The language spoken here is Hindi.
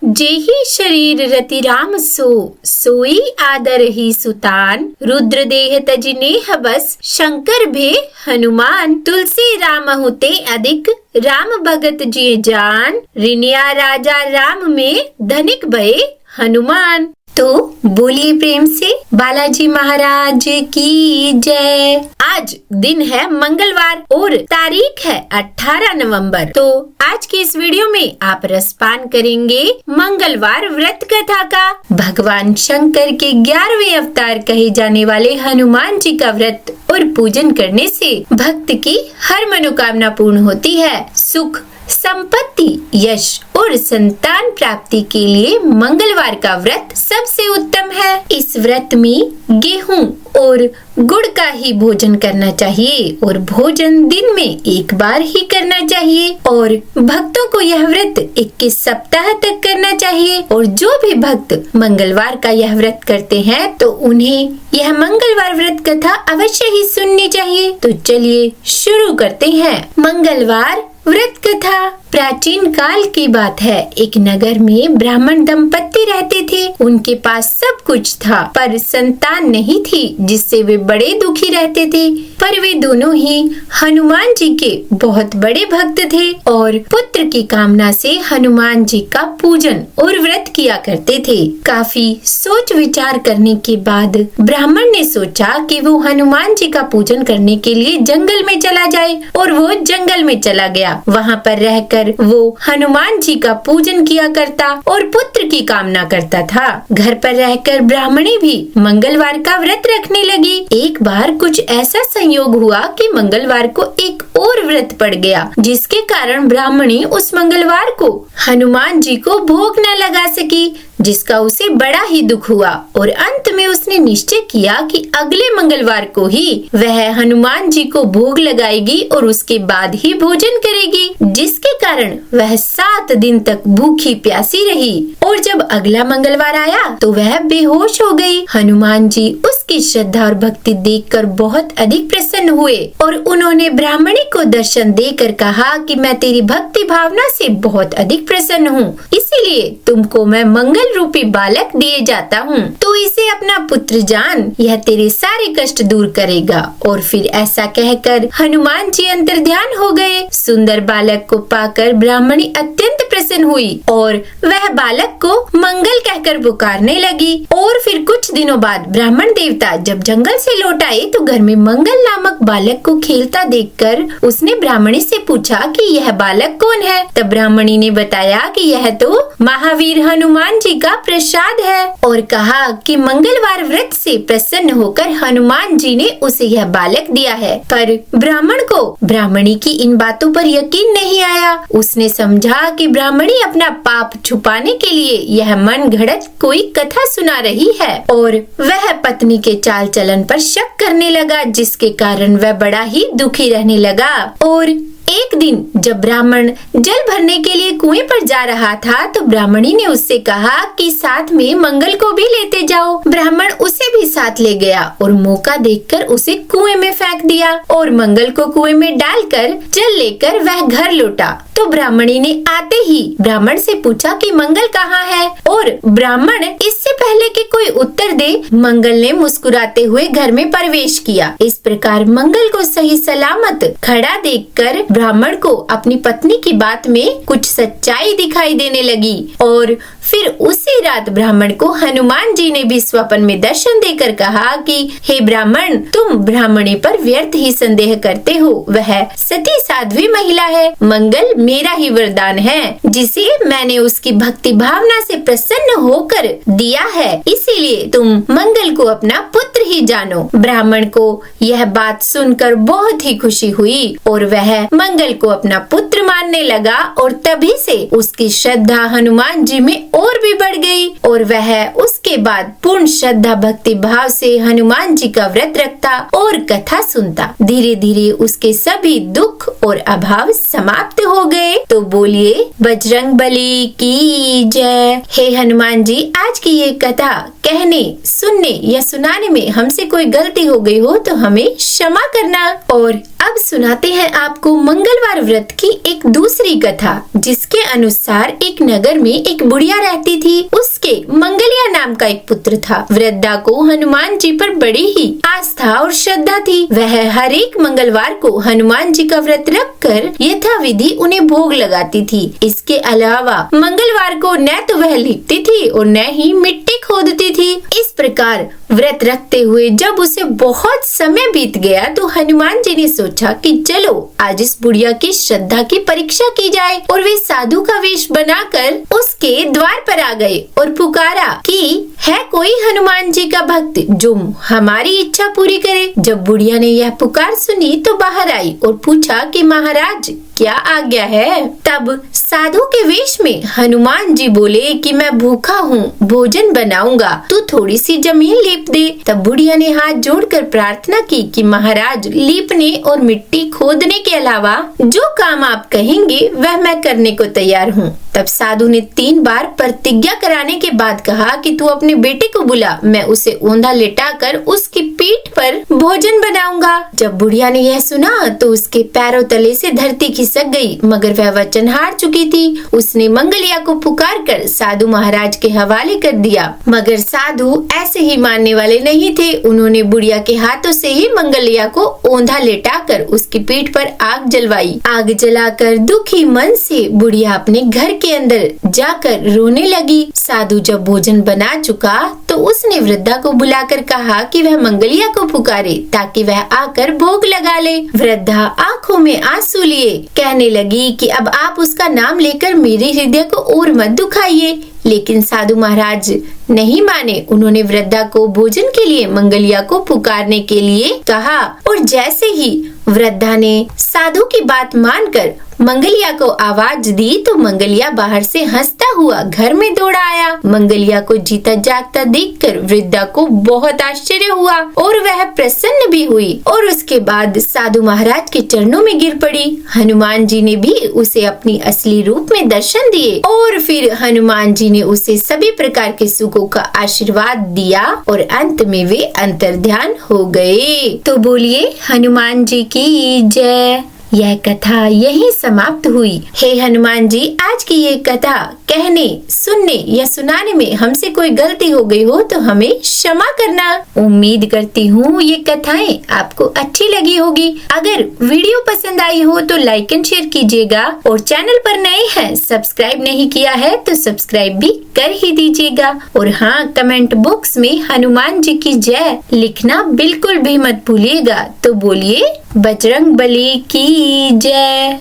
जेहि शरीर रति राम सोई आदर ही सुतान। रुद्र देह तजिनेह बस शंकर भे हनुमान। तुलसी राम हुते अधिक राम भगत जिय जान। रिनिया राजा राम में धनिक भये हनुमान। तो बोलिए प्रेम से बालाजी महाराज की जय। आज दिन है मंगलवार और तारीख है 18 नवंबर। तो आज की इस वीडियो में आप रसपान करेंगे मंगलवार व्रत कथा का। भगवान शंकर के 11वें अवतार कहे जाने वाले हनुमान जी का व्रत और पूजन करने से भक्त की हर मनोकामना पूर्ण होती है। सुख, संपत्ति, यश और संतान प्राप्ति के लिए मंगलवार का व्रत सबसे उत्तम है। इस व्रत में गेहूं और गुड़ का ही भोजन करना चाहिए और भोजन दिन में एक बार ही करना चाहिए और भक्तों को यह व्रत 21 सप्ताह तक करना चाहिए। और जो भी भक्त मंगलवार का यह व्रत करते हैं तो उन्हें यह मंगलवार व्रत कथा अवश्य ही सुननी चाहिए। तो चलिए शुरू करते हैं। मंगलवार व्रत कथा प्राचीन काल की बात है। एक नगर में ब्राह्मण दंपत्ति रहते थे। उनके पास सब कुछ था पर संतान नहीं थी, जिससे वे बड़े दुखी रहते थे। पर वे दोनों ही हनुमान जी के बहुत बड़े भक्त थे और पुत्र की कामना से हनुमान जी का पूजन और व्रत किया करते थे। काफी सोच विचार करने के बाद ब्राह्मण ने सोचा कि वो हनुमान जी का पूजन करने के लिए जंगल में चला जाए और वो जंगल में चला गया। वहाँ पर रहकर वो हनुमान जी का पूजन किया करता और पुत्र की कामना करता था। घर पर रहकर ब्राह्मणी भी मंगलवार का व्रत रखने लगी। एक बार कुछ ऐसा संयोग हुआ कि मंगलवार को एक और व्रत पड़ गया, जिसके कारण ब्राह्मणी उस मंगलवार को हनुमान जी को भोग न लगा सकी, जिसका उसे बड़ा ही दुख हुआ। और अंत में उसने निश्चय किया कि अगले मंगलवार को ही वह हनुमान जी को भोग लगाएगी और उसके बाद ही भोजन करेगी, जिसके कारण वह 7 दिन तक भूखी प्यासी रही। और जब अगला मंगलवार आया तो वह बेहोश हो गई। हनुमान जी उसकी श्रद्धा और भक्ति देखकर बहुत अधिक प्रसन्न हुए और उन्होंने ब्राह्मणी को दर्शन देकर कहा कि मैं तेरी भक्ति भावना से बहुत अधिक प्रसन्न हूँ, इसीलिए तुमको मैं मंगल रूपी बालक दिए जाता हूँ। तो इसे अपना पुत्र जान, यह तेरे सारे कष्ट दूर करेगा। और फिर ऐसा कहकर हनुमान जी अंतर्ध्यान हो गए। सुंदर बालक को पाकर ब्राह्मणी अत्यंत प्रसन्न हुई और वह बालक को मंगल कहकर पुकारने लगी। और फिर कुछ दिनों बाद ब्राह्मण देवता जब जंगल से लौट आए तो घर में मंगल नामक बालक को खेलता देखकर उसने ब्राह्मणी से पूछा कि यह बालक कौन है। तब ब्राह्मणी ने बताया कि यह तो महावीर हनुमान जी का प्रसाद है और कहा कि मंगलवार व्रत से प्रसन्न होकर हनुमान जी ने उसे यह बालक दिया है। पर ब्राह्मण को ब्राह्मणी की इन बातों पर यकीन नहीं आया। उसने समझा कि ब्राह्मणी अपना पाप छुपाने के लिए यह मन घड़त कोई कथा सुना रही है और वह पत्नी के चाल चलन पर शक करने लगा, जिसके कारण वह बड़ा ही दुखी रहने लगा। और एक दिन जब ब्राह्मण जल भरने के लिए कुएं पर जा रहा था तो ब्राह्मणी ने उससे कहा कि साथ में मंगल को भी लेते जाओ। ब्राह्मण उसे भी साथ ले गया और मौका देखकर उसे कुएं में फेंक दिया और मंगल को कुएं में डालकर जल लेकर वह घर लौटा। तो ब्राह्मणी ने आते ही ब्राह्मण से पूछा कि मंगल कहाँ है, और ब्राह्मण इससे पहले कि कोई उत्तर दे मंगल ने मुस्कुराते हुए घर में प्रवेश किया। इस प्रकार मंगल को सही सलामत खड़ा देखकर ब्राह्मण को अपनी पत्नी की बात में कुछ सच्चाई दिखाई देने लगी। और फिर उसी रात ब्राह्मण को हनुमान जी ने भी स्वप्न में दर्शन देकर कहा कि हे ब्राह्मण, तुम ब्राह्मणी पर व्यर्थ ही संदेह करते हो। वह सती साध्वी महिला है। मंगल मेरा ही वरदान है, जिसे मैंने उसकी भक्ति भावना से प्रसन्न होकर दिया है, इसीलिए तुम मंगल को अपना पुत्र ही जानो। ब्राह्मण को यह बात सुनकर बहुत ही खुशी हुई और वह मंगल को अपना पुत्र मानने लगा और तभी से उसकी श्रद्धा हनुमान जी में और भी बढ़ गई और वह उसके बाद पूर्ण श्रद्धा भक्ति भाव से हनुमान जी का व्रत रखता और कथा सुनता। धीरे धीरे उसके सभी दुख और अभाव समाप्त हो गए। तो बोलिए बजरंगबली की जय। हे हनुमान जी, आज की ये कथा कहने, सुनने या सुनाने में हमसे कोई गलती हो गई हो तो हमें क्षमा करना। और अब सुनाते हैं आपको मंगलवार व्रत की एक दूसरी कथा, जिसके अनुसार एक नगर में एक बुढ़िया रहती थी। उसके मंगलिया नाम का एक पुत्र था। वृद्धा को हनुमान जी पर बड़ी ही आस्था और श्रद्धा थी। वह हर एक मंगलवार को हनुमान जी का व्रत रखकर यथाविधि उन्हें भोग लगाती थी। इसके अलावा मंगलवार को न तो वह लीपती थी और न ही मिट्टी खोदती थी। इस प्रकार व्रत रखते हुए जब उसे बहुत समय बीत गया तो हनुमान जी ने सोचा कि चलो आज इस बुढ़िया की श्रद्धा की परीक्षा की जाए, और वे साधु का वेश बनाकर उसके द्वार पर आ गए और पुकारा कि है कोई हनुमान जी का भक्त जो हमारी इच्छा पूरी करे। जब बुढ़िया ने यह पुकार सुनी तो बाहर आई और पूछा कि महाराज क्या आज्ञा है। तब साधु के वेश में हनुमान जी बोले कि मैं भूखा हूँ, भोजन बनाऊंगा, तू थोड़ी सी जमीन लीप दे। तब बुढ़िया ने हाथ जोड़कर प्रार्थना की कि महाराज लीपने और मिट्टी खोदने के अलावा जो काम आप कहेंगे वह मैं करने को तैयार हूँ। तब साधु ने 3 बार प्रतिज्ञा कराने के बाद कहा कि तू अपने बेटे को बुला, मैं उसे औंधा लेटाकर उसकी पीठ पर भोजन बनाऊंगा। जब बुढ़िया ने यह सुना तो उसके पैरों तले से धरती खिसक गई, मगर वह वचन हार चुकी थी। उसने मंगलिया को पुकार कर साधु महाराज के हवाले कर दिया, मगर साधु ऐसे ही मानने वाले नहीं थे। उन्होंने बुढ़िया के हाथों से ही मंगलिया को औंधा लेटाकर उसकी पीठ पर आग जलवाई। आग जलाकर दुखी मन से बुढ़िया अपने घर के अंदर जाकर रोने लगी। साधु जब भोजन बना चुका तो उसने वृद्धा को बुलाकर कहा कि वह मंगलिया को पुकारे ताकि वह आकर भोग लगा ले। वृद्धा आंखों में आंसू लिए कहने लगी कि अब आप उसका नाम लेकर मेरे हृदय को और मत दुखाइए। लेकिन साधु महाराज नहीं माने। उन्होंने वृद्धा को भोजन के लिए मंगलिया को पुकारने के लिए कहा, और जैसे ही वृद्धा ने साधु की बात मानकर मंगलिया को आवाज दी तो मंगलिया बाहर से हंसता हुआ घर में दौड़ा आया। मंगलिया को जीता जागता देखकर वृद्धा को बहुत आश्चर्य हुआ और वह प्रसन्न भी हुई, और उसके बाद साधु महाराज के चरणों में गिर पड़ी। हनुमान जी ने भी उसे अपनी असली रूप में दर्शन दिए और फिर हनुमान जी ने उसे सभी प्रकार के सुखों का आशीर्वाद दिया और अंत में वे अंतर्ध्यान हो गए। तो बोलिए हनुमान जी की जय। यह कथा यहीं समाप्त हुई। हे हनुमान जी, आज की ये कथा कहने, सुनने या सुनाने में हमसे कोई गलती हो गई हो तो हमें क्षमा करना। उम्मीद करती हूँ ये कथाएं आपको अच्छी लगी होगी। अगर वीडियो पसंद आई हो तो लाइक एंड शेयर कीजिएगा, और चैनल पर नए हैं सब्सक्राइब नहीं किया है तो सब्सक्राइब भी कर ही दीजिएगा। और हाँ, कमेंट बॉक्स में हनुमान जी की जय लिखना बिल्कुल भी मत भूलिएगा। तो बोलिए बजरंग बली की जय।